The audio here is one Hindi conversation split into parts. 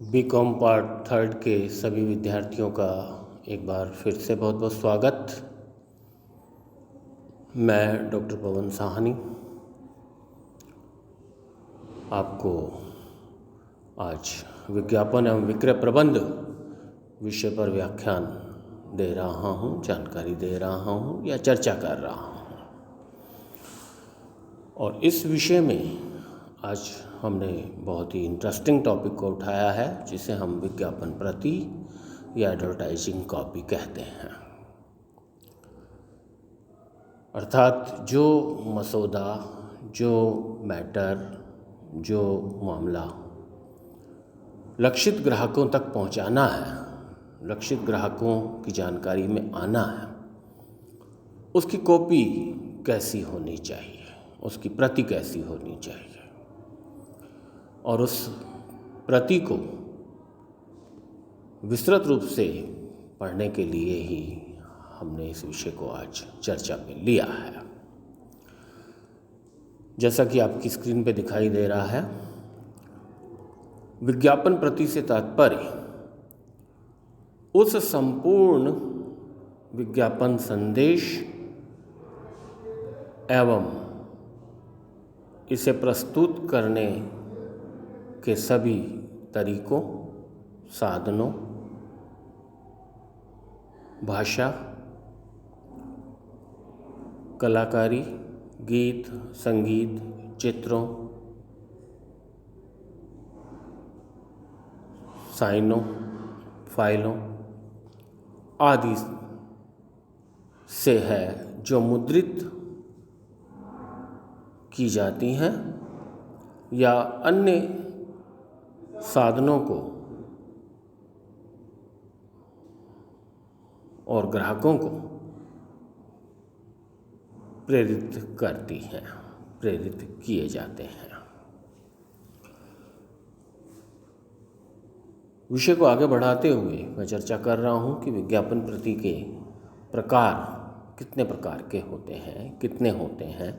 बीकॉम पार्ट थर्ड के सभी विद्यार्थियों का एक बार फिर से बहुत बहुत स्वागत। मैं डॉक्टर पवन साहनी आपको आज विज्ञापन एवं विक्रय प्रबंध विषय पर व्याख्यान दे रहा हूँ, जानकारी दे रहा हूँ या चर्चा कर रहा हूँ। और इस विषय में आज हमने बहुत ही इंटरेस्टिंग टॉपिक को उठाया है, जिसे हम विज्ञापन प्रति या एडवर्टाइजिंग कॉपी कहते हैं। अर्थात जो मसौदा, जो मैटर, जो मामला लक्षित ग्राहकों तक पहुंचाना है, लक्षित ग्राहकों की जानकारी में आना है, उसकी कॉपी कैसी होनी चाहिए, उसकी प्रति कैसी होनी चाहिए, और उस प्रति को विस्तृत रूप से पढ़ने के लिए ही हमने इस विषय को आज चर्चा में लिया है। जैसा कि आपकी स्क्रीन पे दिखाई दे रहा है, विज्ञापन प्रति से तात्पर्य उस संपूर्ण विज्ञापन संदेश एवं इसे प्रस्तुत करने के सभी तरीकों, साधनों, भाषा, कलाकारी, गीत, संगीत, चित्रों, साइनों, फाइलों आदि से है, जो मुद्रित की जाती हैं या अन्य साधनों को और ग्राहकों को प्रेरित करती हैं, प्रेरित किए जाते हैं। विषय को आगे बढ़ाते हुए मैं चर्चा कर रहा हूं कि विज्ञापन प्रति के प्रकार कितने प्रकार के होते हैं, कितने होते हैं।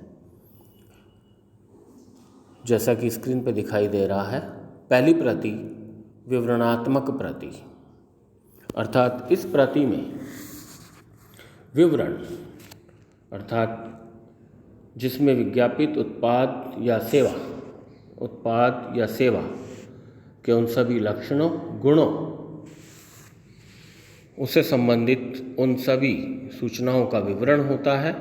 जैसा कि स्क्रीन पर दिखाई दे रहा है, पहली प्रति विवरणात्मक प्रति, अर्थात इस प्रति में विवरण अर्थात जिसमें विज्ञापित उत्पाद या सेवा के उन सभी लक्षणों, गुणों, उससे संबंधित उन सभी सूचनाओं का विवरण होता है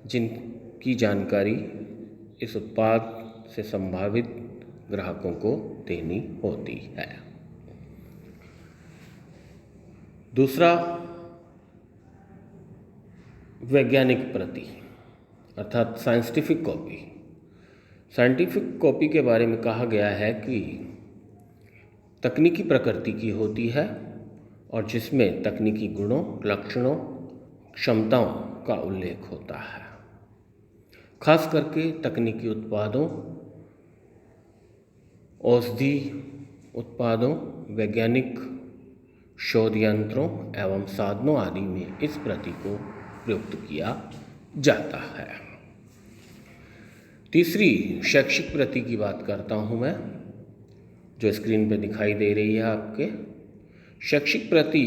जिनकी जानकारी इस उत्पाद से संभावित ग्राहकों को देनी होती है। दूसरा, वैज्ञानिक प्रति अर्थात साइंटिफिक कॉपी। साइंटिफिक कॉपी के बारे में कहा गया है कि तकनीकी प्रकृति की होती है और जिसमें तकनीकी गुणों, लक्षणों, क्षमताओं का उल्लेख होता है। खास करके तकनीकी उत्पादों, औषधि उत्पादों, वैज्ञानिक शोध यंत्रों एवं साधनों आदि में इस प्रति को प्रयुक्त किया जाता है। तीसरी, शैक्षिक प्रति की बात करता हूँ मैं, जो स्क्रीन पे दिखाई दे रही है आपके। शैक्षिक प्रति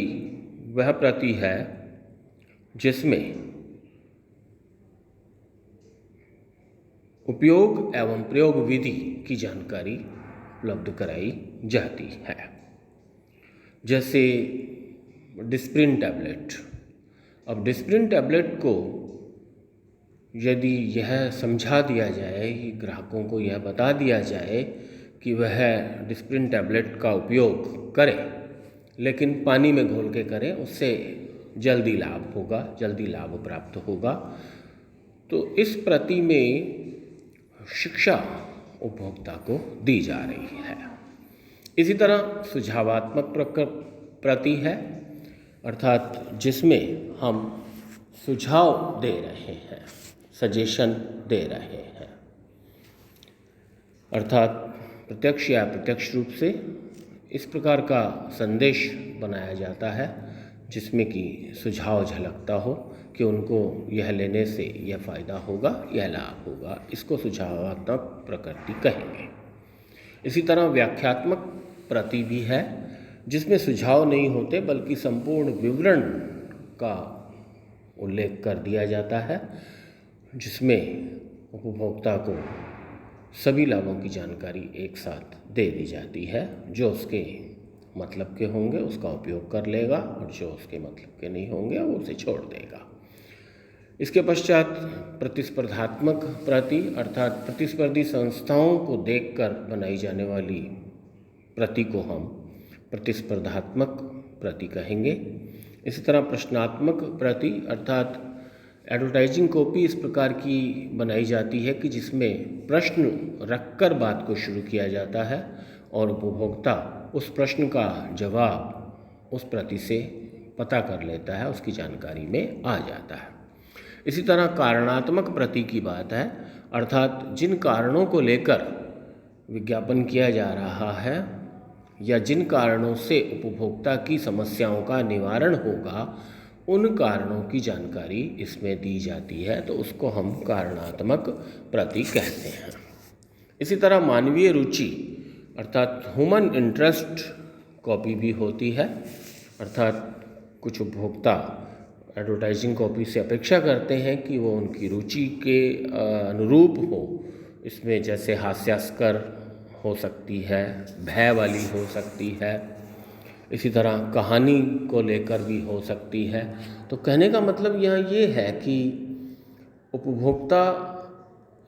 वह प्रति है जिसमें उपयोग एवं प्रयोग विधि की जानकारी उपलब्ध कराई जाती है। जैसे डिस्प्रिन टैबलेट। अब डिस्प्रिन टैबलेट को यदि यह समझा दिया जाए, ग्राहकों को यह बता दिया जाए कि वह डिस्प्रिन टैबलेट का उपयोग करें, लेकिन पानी में घोल के करें, उससे जल्दी लाभ होगा, जल्दी लाभ प्राप्त होगा, तो इस प्रति में शिक्षा उपभोक्ता को दी जा रही है। इसी तरह सुझावात्मक प्रति है, अर्थात जिसमें हम सुझाव दे रहे हैं, सजेशन दे रहे हैं, अर्थात प्रत्यक्ष या अप्रत्यक्ष रूप से इस प्रकार का संदेश बनाया जाता है जिसमें कि सुझाव झलकता हो कि उनको यह लेने से यह फ़ायदा होगा, यह लाभ होगा। इसको सुझावात्मक प्रकृति कहेंगे। इसी तरह व्याख्यात्मक प्रति भी है, जिसमें सुझाव नहीं होते बल्कि संपूर्ण विवरण का उल्लेख कर दिया जाता है, जिसमें उपभोक्ता को सभी लाभों की जानकारी एक साथ दे दी जाती है। जो उसके मतलब के होंगे उसका उपयोग कर लेगा और जो उसके मतलब के नहीं होंगे वो उसे छोड़ देगा। इसके पश्चात प्रतिस्पर्धात्मक प्रति अर्थात प्रतिस्पर्धी संस्थाओं को देखकर बनाई जाने वाली प्रति को हम प्रतिस्पर्धात्मक प्रति कहेंगे। इसी तरह प्रश्नात्मक प्रति अर्थात एडवर्टाइजिंग कॉपी इस प्रकार की बनाई जाती है कि जिसमें प्रश्न रखकर बात को शुरू किया जाता है और उपभोक्ता उस प्रश्न का जवाब उस प्रति से पता कर लेता है, उसकी जानकारी में आ जाता है। इसी तरह कारणात्मक प्रति की बात है, अर्थात जिन कारणों को लेकर विज्ञापन किया जा रहा है या जिन कारणों से उपभोक्ता की समस्याओं का निवारण होगा उन कारणों की जानकारी इसमें दी जाती है, तो उसको हम कारणात्मक प्रति कहते हैं। इसी तरह मानवीय रुचि अर्थात ह्यूमन इंटरेस्ट कॉपी भी होती है, अर्थात कुछ उपभोक्ता एडवर्टाइजिंग कॉपी से अपेक्षा करते हैं कि वो उनकी रुचि के अनुरूप हो। इसमें जैसे हास्यास्कर हो सकती है, भय वाली हो सकती है, इसी तरह कहानी को लेकर भी हो सकती है। तो कहने का मतलब यहाँ ये है कि उपभोक्ता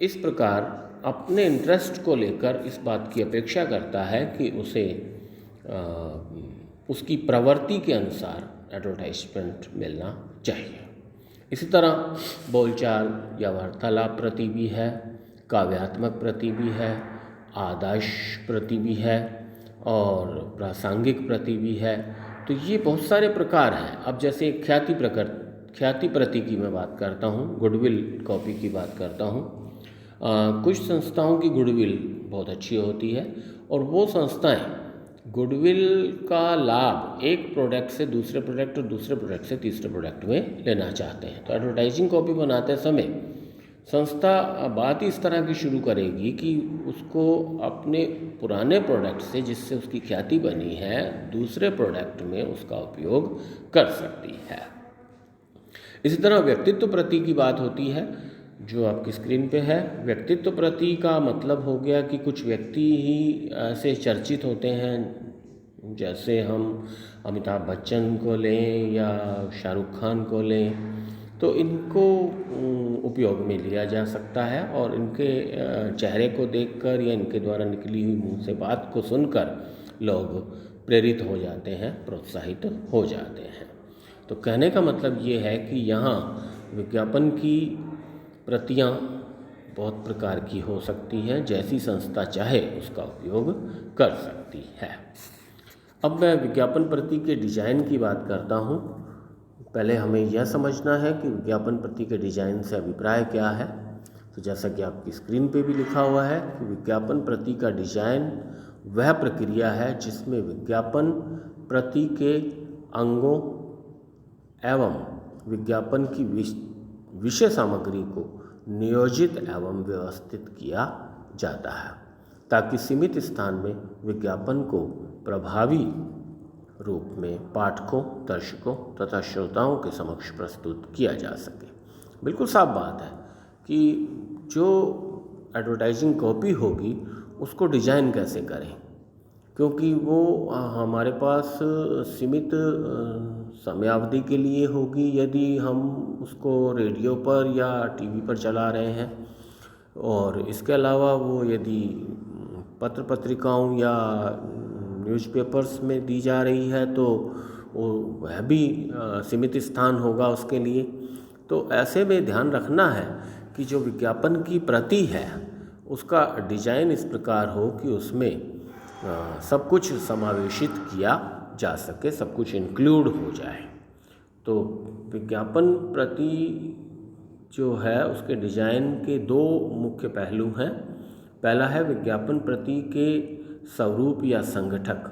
इस प्रकार अपने इंटरेस्ट को लेकर इस बात की अपेक्षा करता है कि उसे उसकी प्रवृत्ति के अनुसार एडवर्टाइजमेंट मिलना चाहिए। इसी तरह बोलचाल या वार्तालाप प्रति भी है, काव्यात्मक प्रति भी है, आदर्श प्रति भी है और प्रासंगिक प्रति भी है। तो ये बहुत सारे प्रकार हैं। अब जैसे ख्याति प्रति की मैं बात करता हूँ, गुडविल कॉपी की बात करता हूँ। कुछ संस्थाओं की गुडविल बहुत अच्छी होती है और वो संस्थाएं गुडविल का लाभ एक प्रोडक्ट से दूसरे प्रोडक्ट और दूसरे प्रोडक्ट से तीसरे प्रोडक्ट में लेना चाहते हैं। तो एडवर्टाइजिंग कॉपी बनाते समय संस्था बात इस तरह की शुरू करेगी कि उसको अपने पुराने प्रोडक्ट से जिससे उसकी ख्याति बनी है दूसरे प्रोडक्ट में उसका उपयोग कर सकती है। इसी तरह व्यक्तित्व प्रति की बात होती है जो आपकी स्क्रीन पे है। व्यक्तित्व प्रति का मतलब हो गया कि कुछ व्यक्ति ही ऐसे चर्चित होते हैं, जैसे हम अमिताभ बच्चन को लें या शाहरुख खान को लें, तो इनको उपयोग में लिया जा सकता है और इनके चेहरे को देखकर या इनके द्वारा निकली हुई मुंह से बात को सुनकर लोग प्रेरित हो जाते हैं, प्रोत्साहित हो जाते हैं। तो कहने का मतलब ये है कि यहाँ विज्ञापन की प्रतियां बहुत प्रकार की हो सकती हैं, जैसी संस्था चाहे उसका उपयोग कर सकती है। अब मैं विज्ञापन प्रति के डिज़ाइन की बात करता हूँ। पहले हमें यह समझना है कि विज्ञापन प्रति के डिज़ाइन से अभिप्राय क्या है। तो जैसा कि आपकी स्क्रीन पे भी लिखा हुआ है कि विज्ञापन प्रति का डिज़ाइन वह प्रक्रिया है जिसमें विज्ञापन प्रति के अंगों एवं विज्ञापन की विषय सामग्री को नियोजित एवं व्यवस्थित किया जाता है ताकि सीमित स्थान में विज्ञापन को प्रभावी रूप में पाठकों, दर्शकों तथा श्रोताओं के समक्ष प्रस्तुत किया जा सके। बिल्कुल साफ बात है कि जो एडवर्टाइजिंग कॉपी होगी उसको डिज़ाइन कैसे करें, क्योंकि वो हमारे पास सीमित समयावधि के लिए होगी यदि हम उसको रेडियो पर या टीवी पर चला रहे हैं, और इसके अलावा वो यदि पत्र पत्रिकाओं या न्यूज़पेपर्स में दी जा रही है तो वह भी सीमित स्थान होगा उसके लिए। तो ऐसे में ध्यान रखना है कि जो विज्ञापन की प्रति है उसका डिज़ाइन इस प्रकार हो कि उसमें सब कुछ समावेशित किया जा सके, सब कुछ इंक्लूड हो जाए। तो विज्ञापन प्रति जो है उसके डिज़ाइन के दो मुख्य पहलू हैं। पहला है विज्ञापन प्रति के स्वरूप या संगठक,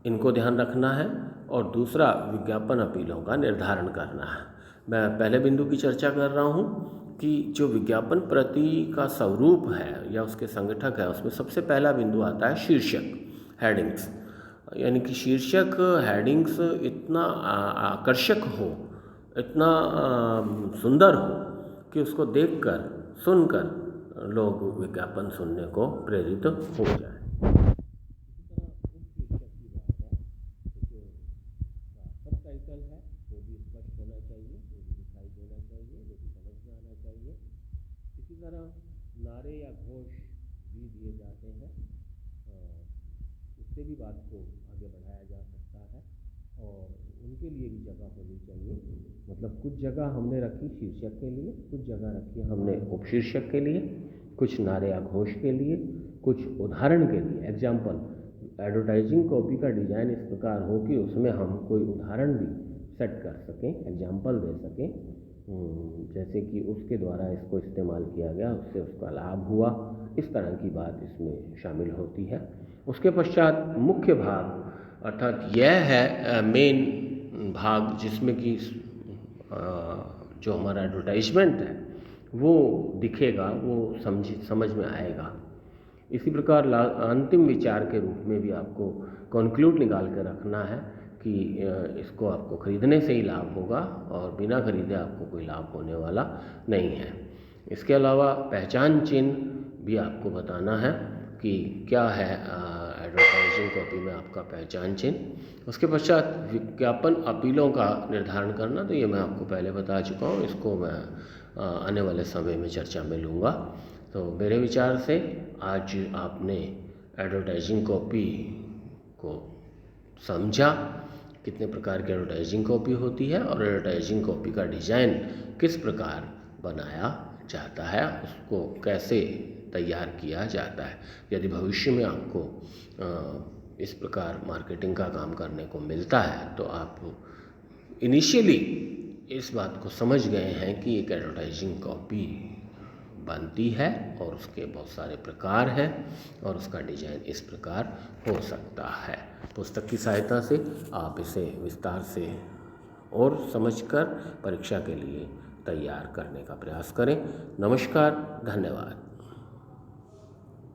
इनको ध्यान रखना है, और दूसरा विज्ञापन अपीलों का निर्धारण करना है। मैं पहले बिंदु की चर्चा कर रहा हूँ कि जो विज्ञापन प्रति का स्वरूप है या उसके संगठक है उसमें सबसे पहला बिंदु आता है शीर्षक, हेडिंग्स। यानी कि शीर्षक हेडिंग्स इतना आकर्षक हो, इतना सुंदर हो कि उसको देखकर, सुनकर लोग विज्ञापन सुनने को प्रेरित हो जाए। सबटाइटल है वो भी स्पष्ट होना चाहिए, वो भी दिखाई देना चाहिए, वो भी समझ में आना चाहिए। इसी तरह नारे या घोष भी दिए जाते हैं, उससे भी बात को आगे बढ़ाया जा सकता है और उनके लिए भी जगह होनी चाहिए। मतलब कुछ जगह हमने रखी शीर्षक के लिए, कुछ जगह रखी हमने उपशीर्षक के लिए, कुछ नारे या घोष के लिए, कुछ उदाहरण के लिए। एग्जाम्पल, एडवर्टाइजिंग कॉपी का डिज़ाइन इस प्रकार हो कि उसमें हम कोई उदाहरण भी सेट कर सकें, एग्जाम्पल दे सकें, जैसे कि उसके द्वारा इसको इस्तेमाल किया गया, उससे उसका लाभ हुआ, इस तरह की बात इसमें शामिल होती है। उसके पश्चात मुख्य भाग, अर्थात यह है मेन भाग जिसमें कि जो हमारा एडवर्टाइजमेंट है वो दिखेगा, वो समझ में आएगा। इसी प्रकार अंतिम विचार के रूप में भी आपको कंक्लूड निकाल कर रखना है कि इसको आपको खरीदने से ही लाभ होगा और बिना खरीदे आपको कोई लाभ होने वाला नहीं है। इसके अलावा पहचान चिन्ह भी आपको बताना है कि क्या है एडवर्टाइजिंग कॉपी में आपका पहचान चिन्ह। उसके पश्चात विज्ञापन अपीलों का निर्धारण करना, तो ये मैं आपको पहले बता चुका हूँ, इसको मैं आने वाले समय में चर्चा में लूँगा। तो मेरे विचार से आज आपने एडवर्टाइजिंग कॉपी को समझा, कितने प्रकार की एडवर्टाइजिंग कॉपी होती है और एडवर्टाइजिंग कॉपी का डिज़ाइन किस प्रकार बनाया जाता है, उसको कैसे तैयार किया जाता है। यदि भविष्य में आपको इस प्रकार मार्केटिंग का काम करने को मिलता है तो आप इनिशियली इस बात को समझ गए हैं कि एक एडवर्टाइजिंग कॉपी बनती है और उसके बहुत सारे प्रकार हैं और उसका डिज़ाइन इस प्रकार हो सकता है। पुस्तक की सहायता से आप इसे विस्तार से और समझकर परीक्षा के लिए तैयार करने का प्रयास करें। नमस्कार, धन्यवाद।